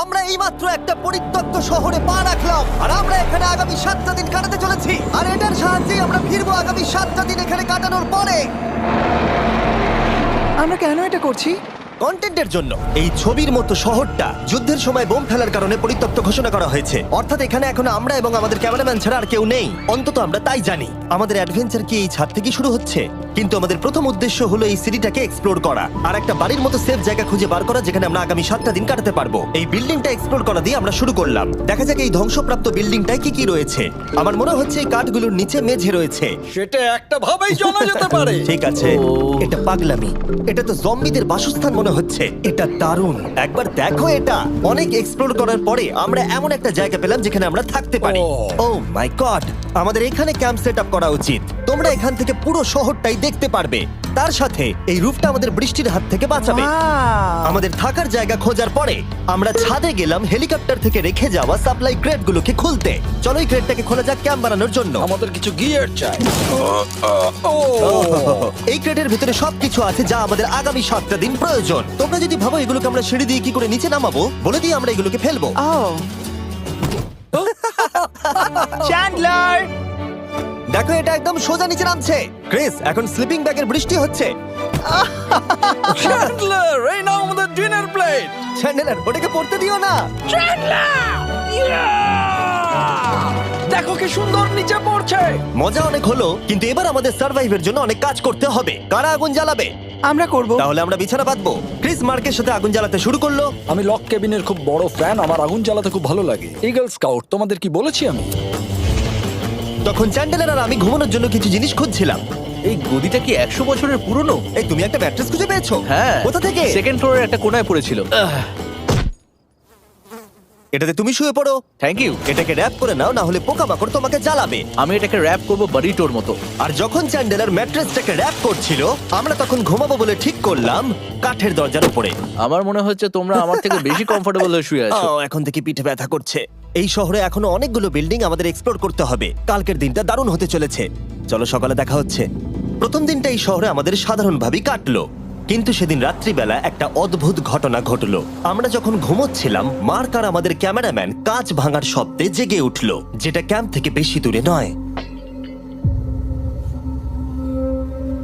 আমরা এইমাত্র একটা পরিত্যক্ত শহরে পা রাখলাম আর আমরা এখানে আগামী 7টা দিন কাটাতে চলেছি আর এটার সাহায্যে আমরা ফিরবো আগামী 7টা দিন এখানে কাটানোর পরে। আমরা কেন এটা করছি? কন্টেন্টের জন্য। এই ছবির মতো শহরটা যুদ্ধের সময় বোম ফেলার কারণে পরিত্যক্ত ঘোষণা করা হয়েছে, অর্থাৎ এখানে এখন আমরা এবং আমাদের ক্যামেরাম্যান ছাড়া আর কেউ নেই, অন্তত আমরা তাই জানি। আমাদের অ্যাডভেঞ্চার কি এই ছাদ থেকে শুরু হচ্ছে? কিন্তু আমাদের প্রথম উদ্দেশ্য হলো এই সিটিটাকে এক্সপ্লোর করা আর একটা বাড়ির মতো সেফ জায়গা খুঁজে বার করা যেখানে আমরা আগামী 7টা দিন কাটাতে পারবো। এই বিল্ডিংটা এক্সপ্লোর করা দিয়ে আমরা শুরু করলাম। দেখা যাক এই ধ্বংসপ্রাপ্ত বিল্ডিংটায় কি কি রয়েছে। আমার মনে হচ্ছে এই কাঠগুলোর নিচে মেঝে রয়েছে। সেটা একটা ভাবেই জানা যেতে পারে। ঠিক আছে, এটা পাগলামি। এটা তো জম্বিদের বাসস্থান মনে হচ্ছে। এটা দারুণ, একবার দেখো এটা। অনেক এক্সপ্লোর করার পরে আমরা এমন একটা জায়গা পেলাম যেখানে আমরা থাকতে পারি। ও মাই গড, আমাদের এখানে ক্যাম্প সেট আপ করা উচিত। তোমরা এখান থেকে পুরো শহরটাই দেখতে পারবে। তার সাথে এই রুফটা আমাদের বৃষ্টির হাত থেকে বাঁচাবে। Wow! আমাদের থাকার জায়গা খোঁজার পরে আমরা ছাদে গেলাম হেলিকপ্টার থেকে রেখে যাওয়া সাপ্লাই ক্রেটগুলোকে খুলতে। চলো এই ক্রেটটাকে খোলা যাক ক্যাম্প বানানোর জন্য। আমাদের কিছু গিয়ার চাই। এই ক্রেটের ভিতরে সবকিছু আছে যা আমাদের আগামী 7টা দিন প্রয়োজন। তোমরা যদি ভাবো এগুলোকে আমরা সিঁড়ি দিয়ে কি করে নিচে নামাবো, বলে দিয়ে আমরা এগুলোকে ফেলবো। Oh! চ্যান্ডলার! দেখো এটা একদম সোজা নিচে নামছে। ক্রিস, এখন স্লিপিং ব্যাগের বৃষ্টি হচ্ছে। চ্যান্ডলার, এই নাও আমাদের ডিনার প্লেট। চ্যান্ডেলার, ওটাকে পড়তে দিও না। দেখো কি সুন্দর নিচে পড়ছে। মজা অনেক হলো, কিন্তু এবার আমাদের সার্ভাইভের জন্য অনেক কাজ করতে হবে। কারা আগুন জ্বালাবে? আমরা করব। তাহলে আমরা বিছানা বাঁধবো। ক্রিস মার্কের সাথে আগুন জ্বালাতে শুরু করলো। আমি লক কেবিনের খুব বড় ফ্যান, আমার আগুন জ্বালাতে খুব ভালো লাগে। ইগল স্কাউট, তোমাদের কি বলেছি আমি? তখন চ্যান্ডেলার আর আমি ঘুমানোর জন্য কিছু জিনিস খুঁজছিলাম। এই গদিটা কি 100 বছরের পুরনো? এই, তুমি একটা ম্যাট্রেস খুঁজে পেয়েছো? হ্যাঁ। কোথা থেকে? সেকেন্ড ফ্লোরের একটা কোণায় পড়েছিল। এটাতে তুমি শুয়ে পড়ো। Thank you. এটাকে র‍্যাপ করে নাও, না হলে পোকামাকড় তোমাকে জ্বালাবে। আমি এটাকে র‍্যাপ করব বারিটোর মতো। আর যখন চ্যান্ডেলার ম্যাট্রেসটাকে র‍্যাপ করছিল, আমরা তখন ঘুমাবো বলে ঠিক করলাম কাঠের দরজার উপরে। আমার মনে হচ্ছে তোমরা আমার থেকে বেশি কমফোর্টেবল হয়ে শুয়ে আছো। এখন থেকে পিঠে ব্যথা করছে। এই শহরে এখনো অনেকগুলো বিল্ডিং আমাদের এক্সপ্লোর করতে হবে। কালকের দিনটা দারুণ হতে চলেছে। চলো সকালে দেখা হচ্ছে। প্রথম দিনটা এই শহরে আমাদের সাধারণভাবেই কাটলো, কিন্তু সেদিন রাত্রিবেলা একটা অদ্ভুত ঘটনা ঘটলো। আমরা যখন ঘুমোচ্ছিলাম, মার্ক আর আমাদের ক্যামেরাম্যান কাঁচ ভাঙার শব্দে জেগে উঠলো, যেটা ক্যাম্প থেকে বেশি দূরে নয়।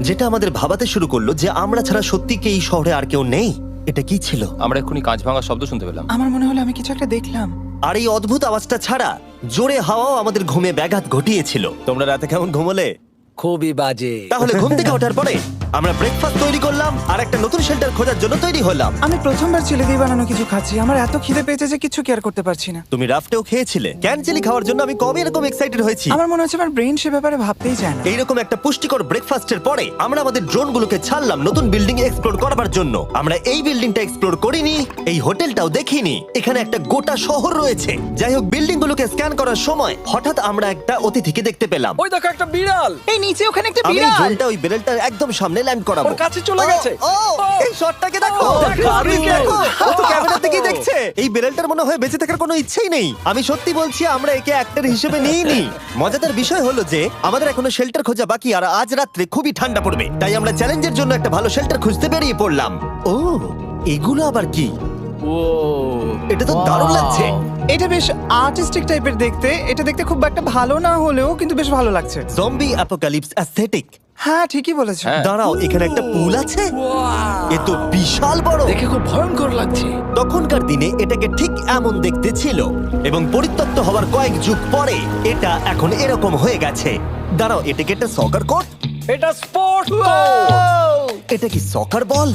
যেটা আমাদের ভাবাতে শুরু করলো যে আমরা ছাড়া সত্যি কি এই শহরে আর কেউ নেই। এটা কি ছিল? আমরা এক্ষুনি কাঁচ ভাঙার শব্দ শুনতে পেলাম। আমার মনে হলো আমি কিছু একটা দেখলাম। আর এই অদ্ভুত আওয়াজটা ছাড়া জোরে হাওয়াও আমাদের ঘুমে ব্যাঘাত ঘটিয়েছিল। তোমরা রাতে কেমন ঘুমোলে? খুবই বাজে। তাহলে ঘুম থেকে ওঠার পরে আমরা ব্রেকফাস্ট তৈরি করলাম আর একটা নতুন শেল্টার খোঁজার জন্য তৈরি হলাম। আমি প্রথমবার ছেলে দিয়ে বানানো কিছু খাচ্ছি। আমার এত খিদে পেয়েছে যে কিছু কেয়ার করতে পারছি না। তুমি রাফটেও খেয়েছিলে। ক্যানচেলি খাওয়ার জন্য আমি কবে এরকম এক্সাইটেড হয়েছি। আমার মনে হচ্ছে আমার ব্রেন সে ব্যাপারে ভাবতেই চায় না। এইরকম একটা পুষ্টিকর ব্রেকফাস্টের পরে আমরা আমাদের ড্রোনগুলোকে ছাড়লাম নতুন বিল্ডিং এক্সপ্লোর করার জন্য। আমরা এই বিল্ডিংটা এক্সপ্লোর করিনি, এই হোটেলটাও দেখিনি। এখানে একটা গোটা শহর রয়েছে। যাই হোক, বিল্ডিংগুলোকে স্ক্যান করার সময় হঠাৎ আমরা একটা অতিথিকে দেখতে পেলাম। ওই দেখো একটা বিড়াল। এই নিচে ওখানে একটা আমি এই বিড়াল। ড্রোনটা ওই বেলটার একদম সামনে ল্যান্ড করাবো। ওর কাছে চলে গেছে। ও, এই শটটাকে দেখো। দারুণ। দেখো, ও তো ক্যামেরা থেকেই দেখছে। এই বেলটার মনে হয় বেঁচে থাকার কোনো ইচ্ছেই নেই। আমি সত্যি বলছি, আমরা একে অ্যাক্টর হিসেবে নিইনি। মজাদার বিষয় হলো যে আমাদের এখনো শেল্টার খোঁজা বাকি, আর আজ রাত্রে খুবই ঠান্ডা পড়বে। তাই আমরা চ্যালেঞ্জের জন্য একটা ভালো শেল্টার খুঁজতে বেরিয়ে পড়লাম। ও, এগুলো আবার কি? ও, এটা তো দারুণ লাগছে। এটা বেশ আর্টিস্টিক টাইপের দেখতে। এটা দেখতে খুব একটা ভালো না হলেও কিন্তু বেশ ভালো লাগছে। Zombie apocalypse aesthetic. হ্যাঁ, ঠিকই বলেছো। হ্যাঁ। দাঁড়াও, এখানে একটা পুল আছে। এ তো বিশাল বড়। দেখে খুব ভয়ঙ্কর লাগছে। তখনকার দিনে এটাকে ঠিক এমন দেখতে ছিল, এবং পরিত্যক্ত হওয়ার কয়েক যুগ পরে এটা এখন এরকম হয়ে গেছে। দাঁড়াও, এটাকে একটা সকার কোর্ট? এটা স্পোর্টস। এটা কি সকার বল?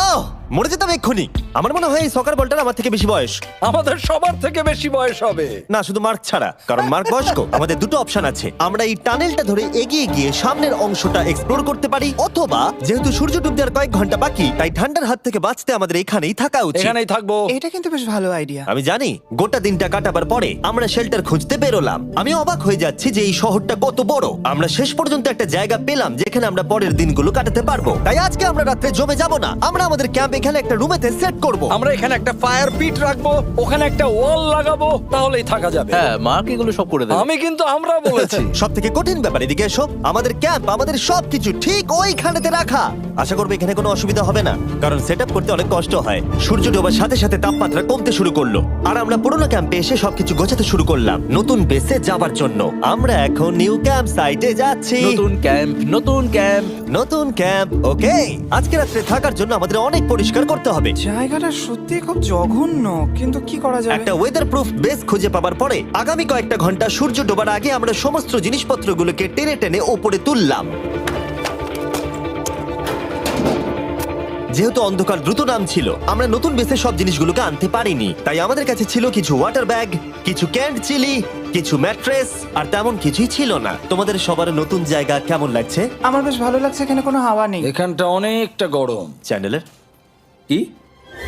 আহ, মরে যেতাম এক্ষুনি। আমার মনে হয় এই সকার বলটার আমার থেকে বেশি বয়স। আমাদের সবার থেকে বেশি বয়স হবে। না, শুধু মার্ক ছাড়া, কারণ মার্ক বয়স্ক। আমাদের দুটো অপশন আছে। আমরা এই টানেলটা ধরে এগিয়ে গিয়ে সামনের অংশটা এক্সপ্লোর করতে পারি, অথবা যেহেতু সূর্য ডুবতে আর কয়েক ঘন্টা বাকি, তাই ঠান্ডার হাত থেকে বাঁচতে আমাদের এখানেই থাকা উচিত। এখানেই থাকবো। এটা কিন্তু বেশ ভালো আইডিয়া। আমি জানি। গোটা দিনটা কাটাবার পরে আমরা শেল্টার খুঁজতে বেরোলাম। আমি অবাক হয়ে যাচ্ছি যে এই শহরটা কত বড়। আমরা শেষ পর্যন্ত একটা জায়গা পেলাম যেখানে আমরা পরের দিনগুলো কাটাতে পারবো। তাই আজকে আমরা রাত্রে জমে যাব না। আমরা আমাদের ক্যাম্প এখানে একটা রুমেতে সেট করব। আমরা এখানে একটা ফায়ার পিট রাখবো, ওখানে একটা ওয়াল লাগাবো, তাহলেই থাকা যাবে। হ্যাঁ মার্ক এগুলো সব করে দেবে। আমি কিন্তু আমরা বলেছি। সব থেকে কঠিন ব্যাপার, এদিকে এসো। আমাদের ক্যাম্প, আমাদের সবকিছু ঠিক ওইখানেতে রাখা। আশা করবো এখানে কোনো অসুবিধা হবে না, কারণ সেট আপ করতে অনেক কষ্ট হয়। সূর্য ডোবার সাথে সাথে তাপমাত্রা কমতে শুরু করলো, আর আমরা পুরোনো ক্যাম্পে এসে সবকিছু গোছাতে শুরু করলাম নতুন বেসে যাবার জন্য। আমরা এখন নিউ ক্যাম্প সাইটে যাচ্ছি। নতুন ক্যাম্প, নতুন ক্যাম্প। নতুন ক্যাম্প, ওকে। আজকে রাত্রে থাকার জন্য আমাদের অনেক পরিষ্কার করতে হবে। জায়গাটা সত্যি খুব জঘন্য, কিন্তু কি করা যাবে? একটা ওয়েদার প্রুফ বেস খুঁজে পাবার পরে আগামী কয়েকটা ঘন্টা সূর্য ডোবার আগে আমরা সমস্ত জিনিসপত্রগুলোকে টেনে টেনে ওপরে তুললাম। যেহেতু অন্ধকার দ্রুত নামছিল, আমরা নতুন বেসে সব জিনিসগুলোকে আনতে পারিনি, তাই আমাদের কাছে ছিল কিছু ওয়াটার ব্যাগ, কিছু ক্যান্ড চিলি, কিছু ম্যাট্রেস, আর তেমন কিছুই ছিল না। তোমাদের সবার নতুন জায়গা কেমন লাগছে? আমার বেশ ভালো লাগছে, এখানে কোনো হাওয়া নেই। এখানটা অনেকটা গরম। চ্যানেলের কি?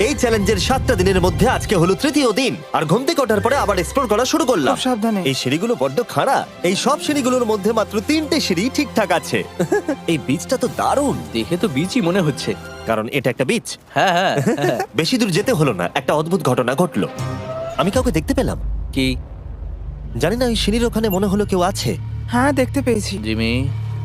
এই চ্যালেঞ্জের 7টা দিনের মধ্যে আজকে হলো তৃতীয় দিন, আর ঘুম থেকে ওঠার পরে আবার এক্সপ্লোর করা শুরু করলাম। খুব সাবধানে। এই সিঁড়িগুলো বড্ড খাড়া। এই সব সিঁড়িগুলোর মধ্যে মাত্র 3টে সিঁড়ি ঠিকঠাক আছে। এই বীজটা তো দারুণ, দেখে তো বিচই মনে হচ্ছে। কারণ এটা একটা বীজ। হ্যাঁ হ্যাঁ হ্যাঁ। বেশি দূর যেতে হলো না, একটা অদ্ভুত ঘটনা ঘটলো। আমি কাউকে দেখতে পেলাম, কি জানি না, ওই সিঁড়ির ওখানে মনে হলো কেউ আছে। হ্যাঁ, দেখতে পেয়েছি। জিমি?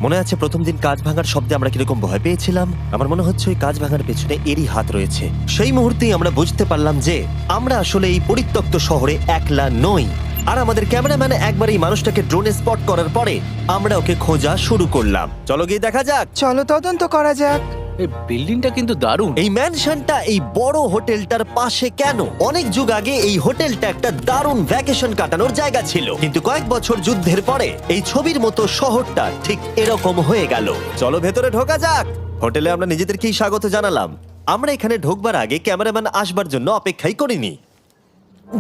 মনে আছে প্রথম দিন কাঁচ ভাঙার শব্দে আমরা কিরকম ভয় পেয়েছিলাম? আমার মনে হচ্ছে ওই কাঁচ ভাঙার পেছনে এরই হাত রয়েছে। সেই মুহূর্তেই আমরা বুঝতে পারলাম যে আমরা আসলে এই পরিত্যক্ত শহরে একলা নই। আর আমাদের ক্যামেরাম্যান একবার এই মানুষটাকে ড্রোনে স্পট করার পরে আমরা ওকে খোঁজা শুরু করলাম। চলো গিয়ে দেখা যাক। চলো তদন্ত করা যাক। এই বিল্ডিংটা কিন্তু দারুণ। এই ম্যানশনটা এই বড় হোটেলটার পাশে কেন? অনেক যুগ আগে এই হোটেলটা একটা দারুণ ভ্যাকেশন কাটানোর জায়গা ছিল, কিন্তু কয়েক বছর যুদ্ধের পরে এই ছবির মতো শহরটা ঠিক এরকম হয়ে গেল। চলো ভেতরে ঢোকা যাক। হোটেলে আমরা নিজেদেরকেই স্বাগত জানালাম। আমরা এখানে ঢোকবার আগে ক্যামেরাম্যান আসবার জন্য অপেক্ষাই করিনি।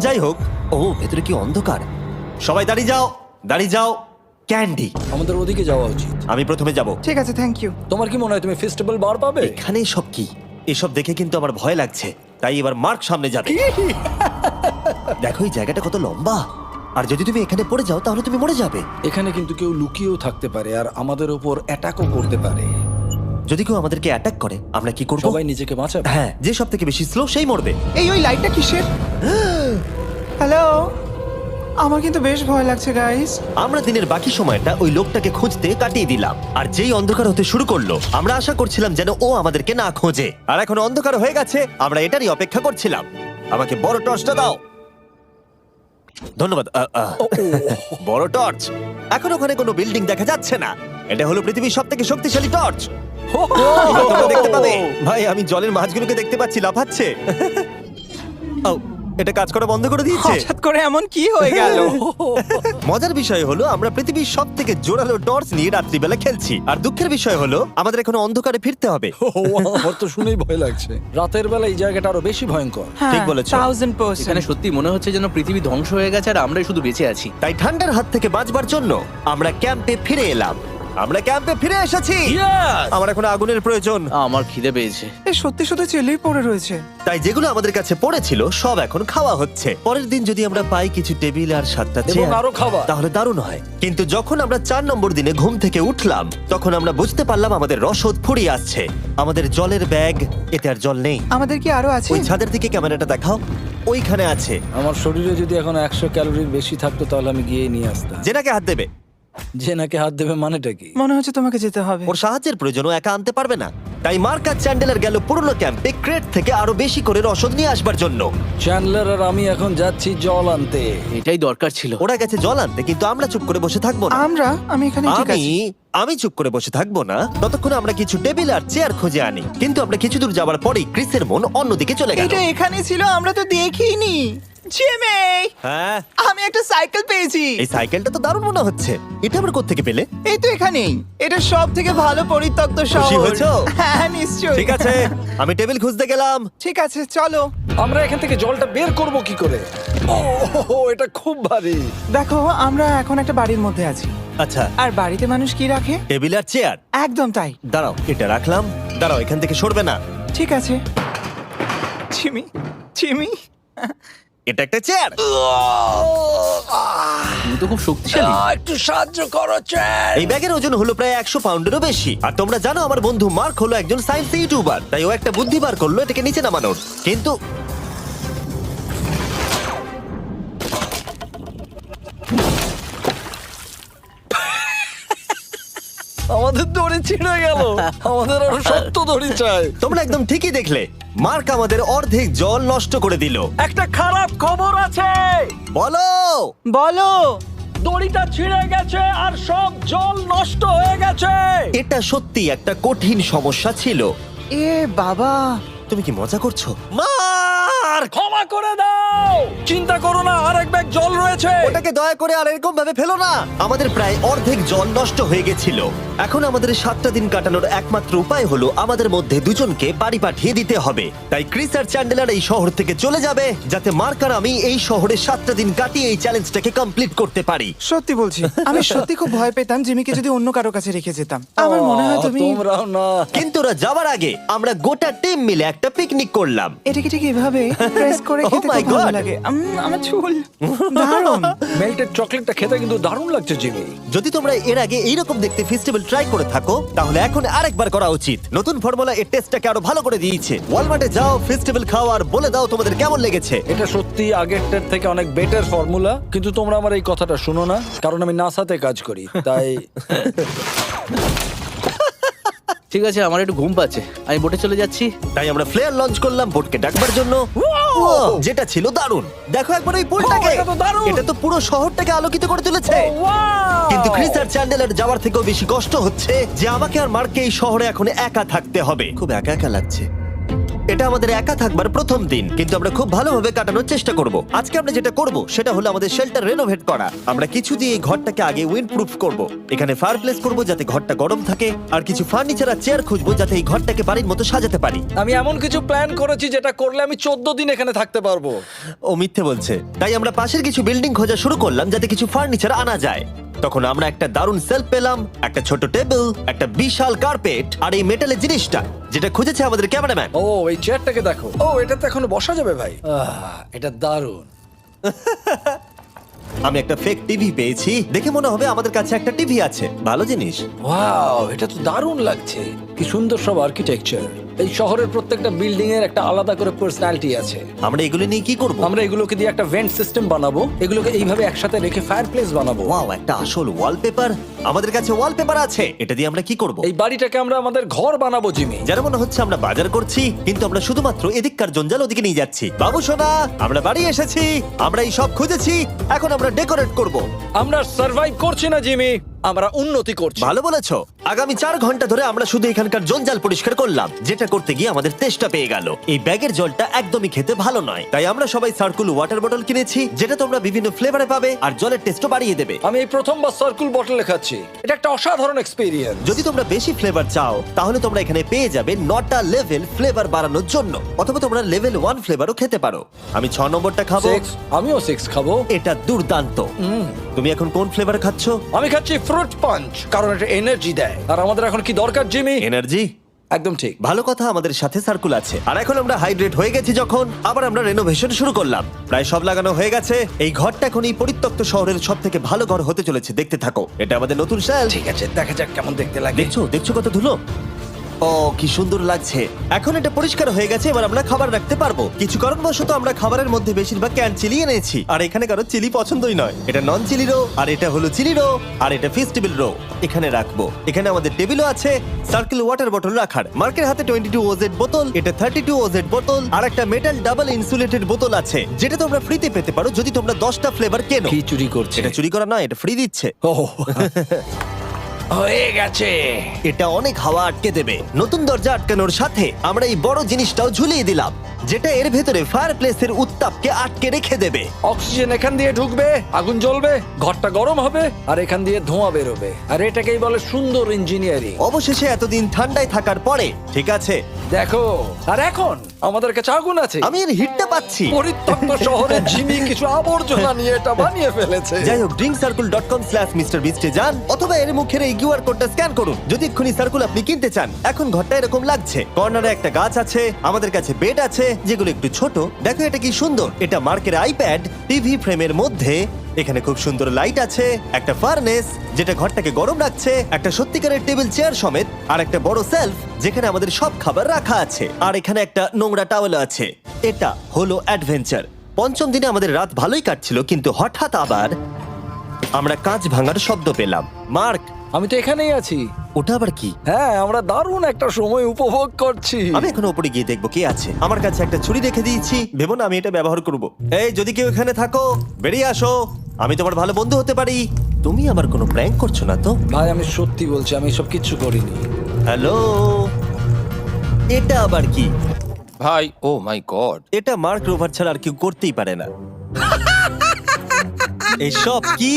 যাই হোক, ও ভেতরে কি অন্ধকার। সবাই দাঁড়িয়ে যাও, দাঁড়িয়ে যাও। ক্যান্ডি, আমাদের ওদিকে যাওয়া উচিত। আমি প্রথমে যাব। ঠিক আছে, থ্যাংক ইউ। তোমার কি মনে হয় তুমি ফেস্টিভ্যাল বার পাবে? এখানে সব কি? এসব দেখে কিন্তু আমার ভয় লাগছে, তাই এবার মার্ক সামনে যাবে। দেখো এই জায়গাটা কত লম্বা, আর যদি তুমি এখানে পড়ে যাও তাহলে তুমি মরে যাবে। এখানে কিন্তু কেউ লুকিয়েও থাকতে পারে আর আমাদের উপর অ্যাটাকও করতে পারে। যদি কেউ আমাদেরকে অ্যাটাক করে আমরা কি করব? সবাই নিজেকে বাঁচাবে। হ্যাঁ, যে সব থেকে বেশি স্লো সেই মরবে। ওই লাইটটা কিসের? হ্যালো, আমার কিন্তু বেশ ভয় লাগছে গাইস। আমরা দিনের বাকি সময়টা ওই লোকটাকে খুঁজতে কাটিয়ে দিলাম, আর যেই অন্ধকার হতে শুরু করলো আমরা আশা করছিলাম যেন ও আমাদেরকে না খোঁজে। আর এখন অন্ধকার হয়ে গেছে, আমরা এটারই অপেক্ষা করছিলাম। আমাকে বড় টর্চটা দাও। ধন্যবাদ। বড় টর্চ। এখন ওখানে কোনো বিল্ডিং দেখা যাচ্ছে না। এটা হলো পৃথিবীর সবথেকে শক্তিশালী টর্চ। এবার তোমরা দেখতে পাবে। ভাই, আমি জলের মাছগুলোকে দেখতে পাচ্ছি লাফাচ্ছে। ও, এটা কাজ করা বন্ধ করে দিয়েছে। হঠাৎ করে এমন কি হয়ে গেল? মজার বিষয় হলো আমরা পৃথিবীর সব থেকে জোরালো টর্চ নিয়ে রাত্রিবেলা খেলছি, আর দুঃখের বিষয় হলো আমাদের এখন অন্ধকারে ফিরতে হবে। আমার তো শুনেই ভয় লাগছে। রাতের বেলা এই জায়গাটা আরো বেশি ভয়ঙ্কর। হ্যাঁ, ঠিক বলেছো। 1000%। এখানে সত্যি মনে হচ্ছে যেন পৃথিবী ধ্বংস হয়ে গেছে আর আমরাই শুধু বেঁচে আছি। তাই ঠান্ডার হাত থেকে বাঁচবার জন্য আমরা ক্যাম্পে ফিরে এলাম। আমরা ক্যাম্পে ফিরে এসেছি। আমার এখন আগুনের প্রয়োজন। আমার খিদে পেয়েছে। সত্যি শুধু চেলেই পড়ে রয়েছে। তাই যেগুলো আমাদের কাছে পড়েছিল সব এখন খাওয়া হচ্ছে। পরের দিন যদি আমরা পাই কিছু টেবিল আর 7টা এবং চেয়ার আরো খাবার। তাহলে দারুণ হয়। কিন্তু যখন আমরা 4 নম্বর দিনে ঘুম থেকে উঠলাম তখন আমরা বুঝতে পারলাম আমাদের রসদ ফুরিয়ে আসছে। আমাদের জলের ব্যাগ, এতে আর জল নেই। আমাদের কি আরো আছে? ওই ছাদের দিকে ক্যামেরাটা দেখাও, ওইখানে আছে। আমার শরীরে যদি এখন 100 ক্যালোরির বেশি থাকতো তাহলে আমি গিয়ে নিয়ে আসতাম। জেনাকে হাত দেবে। যে নাকি হাত দেবে মানেটা কি? মনে হচ্ছে তোমাকে যেতে হবে। ওর সাহায্যের প্রয়োজন, ও একা আনতে পারবে না। তাই মার্ক আর চ্যান্ডেলার গেল পুরনো ক্যাম্পে ক্রেট থেকে আরো বেশি করে রসদ নিয়ে আসবার জন্য। চ্যান্ডলার আর আমি এখন যাচ্ছি জল আনতে। এটাই দরকার ছিল। ওরা গেছে জল আনতে, কিন্তু আমরা চুপ করে বসে থাকবো না। আমি এখানে ঠিক আছি। আমি চুপ করে বসে থাকবো না ততক্ষণ আমরা কিছু টেবিল আর চেয়ার খুঁজে আনি। কিন্তু আমরা কিছু দূর যাবার পরেই ক্রিসের মন অন্যদিকে চলে গেল। এটা এখানে ছিল, আমরা তো দেখিনি। জিমি, হ্যাঁ, আমি একটা সাইকেল পেয়েছি। এই সাইকেলটা তো দারুণ মনে হচ্ছে। এটা আবার কোত্থেকে পেলে? এই তো এখানেই। এটা সব থেকে ভালো পরিত্যক্ত খুশি শহর। হয়েছো? হ্যাঁ, নিশ্চয়ই। ঠিক আছে, আমি টেবিল খুঁজতে গেলাম। ঠিক আছে, চলো। আমরা এখান থেকে জলটা বের করব কি করে? ও, এটা খুব ভারী। দেখো, আমরা এখন একটা বাড়ির মধ্যে আছি। আচ্ছা, আর বাড়িতে মানুষ কি রাখে? টেবিল আর চেয়ার। একদম তাই। দাঁড়াও, এটা রাখলাম। দাঁড়াও, এখান থেকে সরবে না। ঠিক আছে। চিমি, চিমি, এটা একটা চেয়ার। তুমি তো খুব শক্তিশালী। একটু সাহায্য করো চ্যান। এই ব্যাগের ওজন হলো প্রায় 100 পাউন্ডেরও বেশি। আর তোমরা জানো আমার বন্ধু মার্ক হলো একজন সায়েন্স ইউটিউবার, তাই ও একটা বুদ্ধি বার করলো এটাকে নিচে নামানোর। কিন্তু আমাদের দড়ি ছিঁড়ে গেল। আমাদের আরো শক্ত দড়ি চাই। তোমরা একদম ঠিকই দেখলে, মার্ক আমাদের অর্ধেক জল নষ্ট করে দিল। একটা খারাপ খবর আছে, বলো। বলো। দড়িটা ছিঁড়ে গেছে আর সব জল নষ্ট হয়ে গেছে। এটা সত্যি একটা কঠিন সমস্যা ছিল। এ বাবা। তুমি কি মজা করছো? মার্ক, ক্ষমা করে দাও। চিন্তা করো না, আরেক ব্যাগ জল রয়েছে। ওটাকে দয়া করে আর এরকম ভাবে ফেলো না। আমাদের প্রায় অর্ধেক জল নষ্ট হয়ে গেছিল। এখন আমাদের 7টা দিন কাটানোর একমাত্র উপায় হলো আমাদের মধ্যে দুজনকে বাড়ি পাঠিয়ে দিতে হবে। তাই ক্রিস আর চ্যান্ডেলার এই শহর থেকে চলে যাবে, যাতে মার্ক আর আমি এই শহরে 7টা দিন কাটিয়ে এই চ্যালেঞ্জটাকে কমপ্লিট করতে পারি। সত্যি বলছি, আমি সত্যি খুব ভয় পেতাম জিমিকে যদি অন্য কারো কাছে রেখে যেতাম। আমার মনে হয় তুমি তোমরাও না। কিন্তু ওরা যাওয়ার আগে আমরা গোটা টিম মিলে একটা পিকনিক করলাম। এটাকে ঠিক এভাবে প্রেস করে Oh খেতে my খুব ভালো God! লাগে। আমার চুল দারুণ। মেল্টেড চকলেটটা খেতে কিন্তু দারুণ লাগছে জিমি। যদি তোমরা এর আগে এইরকম দেখতে ফেস্টিভ্যাল ট্রাই করে থাকো, তাহলে এখন আরেকবার করা উচিত। নতুন ফর্মুলা এর টেস্টটাকে আরো ভালো করে দিয়েছে। ওয়ালমার্টে যাও, ফেস্টিভ্যাল খাও আর বলে দাও তোমাদের কেমন লেগেছে। এটা সত্যি আগেরটার থেকে অনেক বেটার ফর্মুলা, কিন্তু তোমরা আমার এই কথাটা শুনো না, কারণ আমি নাসাতে কাজ করি, তাই ঠিক আছে, আমার একটু ঘুম পাচ্ছে, আমি বোটে চলে যাচ্ছি। তাই আমরা ফ্লেয়ার লঞ্চ করলাম বোটকে ডাকবার জন্য। Wow! যেটা ছিল দারুণ। দেখো একবার ওই পুলটাকে। এটা তো দারুণ। এটা তো পুরো শহরটাকে আলোকিত করে তুলেছে। কিন্তু ক্রিস আর চ্যান্ডেলার যাওয়ার থেকেও বেশি কষ্ট হচ্ছে যে আমাকে আর মার্ককে এই শহরে এখন একা থাকতে হবে। খুব একা একা লাগছে। এটা আমাদের একা থাকবার প্রথম দিন, কিন্তু আমরা খুব ভালোভাবে কাটানোর চেষ্টা করব। আজকে আমরা যেটা করব সেটা হলো আমাদের শেল্টার রেনোভেট করা। আমরা কিছু দিয়ে এই ঘরটাকে আগে উইন্ড প্রুফ করব। এখানে ফায়ারপ্লেস করব যাতে ঘরটা গরম থাকে, আর কিছু ফার্নিচার আর চেয়ার খুঁজবো যাতে এই ঘরটাকে বাড়ির মতো সাজাতে পারি। আমি এমন কিছু প্ল্যান করেছি যেটা করলে আমি 14 দিন এখানে থাকতে পারবো। ও মিথ্যে বলছে। তাই আমরা পাশের কিছু বিল্ডিং খোঁজা শুরু করলাম যাতে কিছু ফার্নিচার আনা যায়। তখন আমরা একটা দারুণ সেলফ পেলাম, একটা ছোট টেবিল, একটা বিশাল কার্পেট আর এই মেটালের জিনিসটা যেটা খুঁজেছে আমাদের ক্যামেরাম্যান। ও এই চেয়ারটাকে দেখো। ও এটা তো এখনো বসা যাবে ভাই। এটা দারুণ। আমি একটা ফেক টিভি পেয়েছি, দেখে মনে হবে আমাদের কাছে একটা টিভি আছে। ভালো জিনিস। ওয়াও, এটা তো দারুণ লাগছে। কি সুন্দর সব আর্কিটেকচার। এই শহরের প্রত্যেকটা বিল্ডিং এর একটা আলাদা করে পার্সোনালিটি আছে। আমরা এগুলো নিয়ে কি করব? আমরা এগুলোকে দিয়ে একটা ভেন্ট সিস্টেম বানাবো, এগুলোকে এইভাবে একসাথে রেখে ফায়ারপ্লেস বানাবো। ওয়াও, একটা আসল ওয়ালপেপার। আমাদের কাছে ওয়ালপেপার আছে। এটা দিয়ে আমরা কি করব? এই বাড়িটাকে আমরা আমাদের ঘর বানাবো জিমি। যেন মনে হচ্ছে আমরা বাজার করছি, কিন্তু আমরা শুধুমাত্র এদিককার জঞ্জাল ওদিকে নিয়ে যাচ্ছি। বাবু সোনা, আমরা বাড়ি এসেছি। আমরা এই সব খুঁজেছি, এখন আমরা ডেকোরেট করব। আমরা সার্ভাইভ করছি না জিমি, আমরা উন্নতি করছি। ভালো বলেছো। আগামী 4 ঘন্টা ধরে আমরা শুধু এখানকার জঞ্জাল পরিষ্কার করলাম, যেটা করতে গিয়ে আমাদের তেষ্টা পেয়ে গেল। এই ব্যাগের জলটা একদমই খেতে ভালো নয়, তাই আমরা সবাই সার্কুল ওয়াটার বটল কিনেছি, যেটা তোমরা বিভিন্ন ফ্লেভারে পাবে আর জলের টেস্টও বাড়িয়ে দেবে। আমি এই প্রথমবার সার্কুল বটলে খাচ্ছি, এটা একটা অসাধারণ এক্সপেরিয়েন্স। যদি তোমরা বেশি ফ্লেভার চাও, তাহলে তোমরা এখানে পেয়ে যাবে 9টা লেভেল ফ্লেভার বাড়ানোর জন্য, অথবা তোমরা লেভেল 1 ফ্লেভারও খেতে পারো। আমি 6 নম্বরটা খাবো। আমিও 6 খাবো। এটা দুর্দান্ত। তুমি এখন কোন ফ্লেভার খাচ্ছ? আমি খাচ্ছি ফ্রুট পাঞ্চ, কারণ এটা এনার্জি দেয়। আর আমাদের এখন কি দরকার জিমি? এনার্জি। একদম ঠিক। ভালো কথা, আমাদের সাথে সার্কুল আছে। আর এখন আমরা হাইড্রেট হয়ে গেছি যখন, আবার আমরা রেনোভেশন শুরু করলাম। প্রায় সব লাগানো হয়ে গেছে। এই ঘরটা এখন এই পরিত্যক্ত শহরের সব থেকে ভালো ঘর হতে চলেছে। দেখতে থাকো, এটা আমাদের নতুন স্টাইল। ঠিক আছে, দেখা যাক কেমন দেখতে লাগে। দেখছো কত ধুলো। ও কি সুন্দর লাগছে। এখন এটা পরিষ্কার হয়ে গেছে, এবার আমরা খাবার রাখতে পারবো। কিছু কারণবশত আমরা খাবারের মধ্যে বেশিরভাগ ক্যান চিলি এনেছি, আর এখানে কারো চিলি পছন্দই নয়। এটা নন চিলি রো, আর এটা হলো চিলি রো, আর এটা ফেস্টিভ্যাল রো। এখানে রাখবো। এখানে আমাদের টেবিলও আছে সার্কেল ওয়াটার বটল রাখার। মার্কের হাতে 22 ওজেড বোতল, এটা 32 ওজেড বোতল, আর একটা মেটাল ডাবল ইনসুলেটেড বোতল আছে, যেটা তোমরা ফ্রিতে পেতে পারো যদি তোমরা 10টা ফ্লেভার কেনো। কি চুরি করছে? এটা চুরি করা নয়, এটা ফ্রি দিচ্ছে। হয়ে গেছে। এটা অনেক হাওয়া আটকে দেবে। নতুন দরজা আটকানোর সাথে আমরা এই বড় জিনিসটাও ঝুলিয়ে দিলাম, যেটা এর ভেতরে ফায়ারপ্লেসের উত্তাপকে আটকে রেখে দেবে। অক্সিজেন এখান দিয়ে ঢুকবে, আগুন জ্বলবে, ঘরটা গরম হবে, আর এখান দিয়ে ধোঁয়া বেরোবে। আর এটাকেই বলে সুন্দর ইঞ্জিনিয়ারিং। অবশেষে এতদিন ঠান্ডায় থাকার পরে ঠিক আছে। দেখো, আর এখন আমাদের কাছে আগুন আছে। আমি এর হিটটা পাচ্ছি। পরিত্যক্ত শহরে জিমি কিছু আবর্জনা নিয়ে এটা বানিয়ে ফেলেছে। যাই হোক, drinkcircle.com/MrBeast এ যান, অথবা এর মুখের এই কিউআর কোডটা স্ক্যান করুন যদি এক্ষুনি সার্কুল আপনি কিনতে চান। এখন ঘরটা এরকম লাগছে। কর্নারে একটা গাছ আছে, আমাদের কাছে বেড আছে, যেগুলো একটু ছোট। দেখো এটা কি সুন্দর, এটা মার্কের আইপ্যাড টিভি ফ্রেমের মধ্যে। এখানে খুব সুন্দর লাইট আছে, একটা ফার্নেস যেটা ঘরটাকে গরম রাখছে, একটা সত্যিকারের টেবিল চেয়ার সমেত, আর একটা বড় সেলফ যেখানে আমাদের সব খাবার রাখা আছে, আর এখানে একটা নোংরা টাওয়েল আছে। এটা হলো অ্যাডভেঞ্চার। পঞ্চম দিনে আমাদের রাত ভালোই কাটছিল, কিন্তু হঠাৎ আবার আমরা কাঁচ ভাঙার শব্দ পেলাম। মার্ক, আমি তো এখানেই আছি। ওটা আবার কি? হ্যাঁ, আমরা দারুণ একটা সময় উপভোগ করছি। আমি এখন উপরে গিয়ে দেখবো কে আছে। আমার কাছে একটা ছুরি রেখে দিয়েছি, ভেবো না আমি এটা ব্যবহার করব। এই, যদি কেউ এখানে থাকো বেরিয়ে আসো, আমি তোমার ভালো বন্ধু হতে পারি। তুমি আমার কোনো প্র্যাঙ্ক করছো না তো? ভাই, আমি সত্যি বলছি, আমি সব কিচ্ছু করিনি। হ্যালো, এটা আবার কি? ভাই, ও মাই গড। এটা মার্ক রোভার ছাড়া আর কেউ করতেই পারে না। এসব কি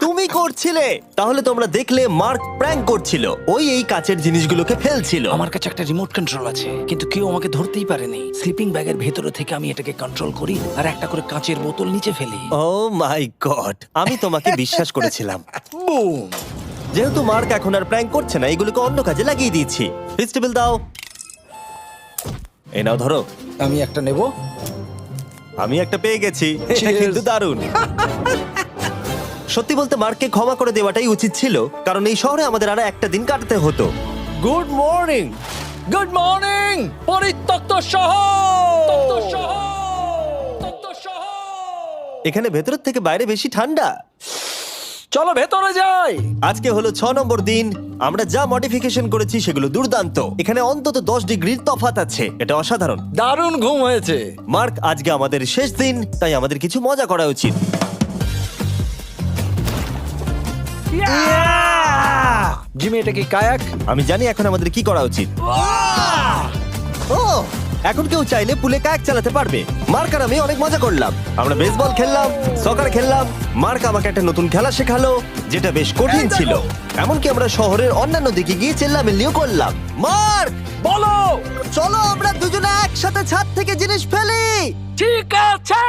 তুমি করছিলে? তাহলে তোমরা দেখলে মার্ক প্র্যাঙ্ক করছিল। ওই এই কাচের জিনিসগুলোকে ফেলছিল। আমার কাছে একটা রিমোট কন্ট্রোল আছে, কিন্তু কেউ আমাকে ধরতেই পারেনি। স্লিপিং ব্যাগের ভেতরে থেকে আমি এটাকে কন্ট্রোল করি আর একটা করে কাঁচের বোতল নিচে ফেলি। ও মাই গড, আমি তোমাকে বিশ্বাস করেছিলাম। বুম! যেহেতু মার্ক এখন আর প্র্যাঙ্ক করছে না, এগুলোকে অন্য কাজে লাগিয়ে দিয়েছি। ফেস্টিভ্যাল দাও। এই নাও, ধরো। আমি একটা নেব। আমি একটা পেয়ে গেছি। এটা Cheers! কিন্তু দারুণ। সত্যি বলতে মার্ককে ক্ষমা করে দেওয়াটাই উচিত ছিল, কারণ এই শহরে আমাদের আর একটা দিন কাটাতে হতো। Good morning. গুড মর্নিং, পরিত্যক্ত শহর। এখানে ভেতরের থেকে বাইরে বেশি ঠান্ডা। চলো ভেতরে যাই। আজকে হলো 6 নম্বর দিন। আমরা যা মডিফিকেশন করেছি সেগুলো দুর্দান্ত। এখানে অন্তত 10 ডিগ্রির তফাৎ আছে, এটা অসাধারণ। দারুণ ঘুম হয়েছে। মার্ক, আজকে আমাদের শেষ দিন, তাই আমাদের কিছু মজা করা উচিত। জিমি, এটা কি কায়াক? আমি জানি এখন আমাদের কি করা উচিত। ও, এখন কেউ চাইলে পুলে কায়াক চালাতে পারবে। মার্ক আর আমি অনেক মজা করলাম। আমরা বেসবল খেললাম, সকার খেললাম। মার্ক আমাকে একটা নতুন খেলা শেখালো, যেটা বেশ কঠিন ছিল। এমনকি আমরা শহরের অন্যান্য দিকে গিয়ে চেল্লামিল্লিও করলাম। মার্ক, বলো। চলো আমরা দুজনে একসাথে ছাদ থেকে জিনিস ফেলি। ঠিক আছে।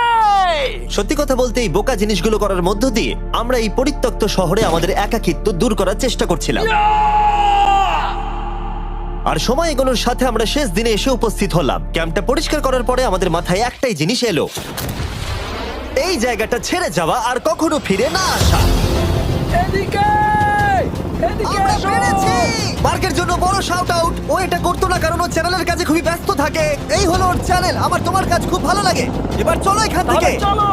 সত্যি কথা বলতে, এই বোকা জিনিসগুলো করার মধ্য দিয়ে আমরা এই পরিত্যক্ত শহরে আমাদের একাকিত্ব দূর করার চেষ্টা করছিলাম। আর সময় এগোনোর সাথে আমরা শেষ দিনে এসে উপস্থিত হলাম। ক্যাম্পটা পরিষ্কার করার পরে আমাদের মাথায় একটাই জিনিস এলো, এই জায়গাটা ছেড়ে যাওয়া আর কখনো ফিরে না আসা। এদিকে, এদিকে আমরা এসো। পেরেছি! মার্কের জন্য বড় শাউট আউট। ও এটা করতো না কারণ ও চ্যানেলের কাছে খুবই ব্যস্ত থাকে। এই হলো ওর চ্যানেল। আমার তোমার কাজ খুব ভালো লাগে। এবার চলো এখান থেকে। তাহলে চলো।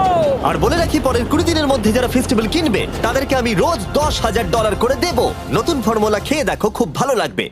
আর বলে রাখি, পরের 20 দিনের মধ্যে যারা ফেস্টিভ্যাল কিনবে তাদেরকে আমি রোজ $10,000 করে দেব। নতুন ফর্মুলা খেয়ে দেখো, খুব ভালো লাগবে।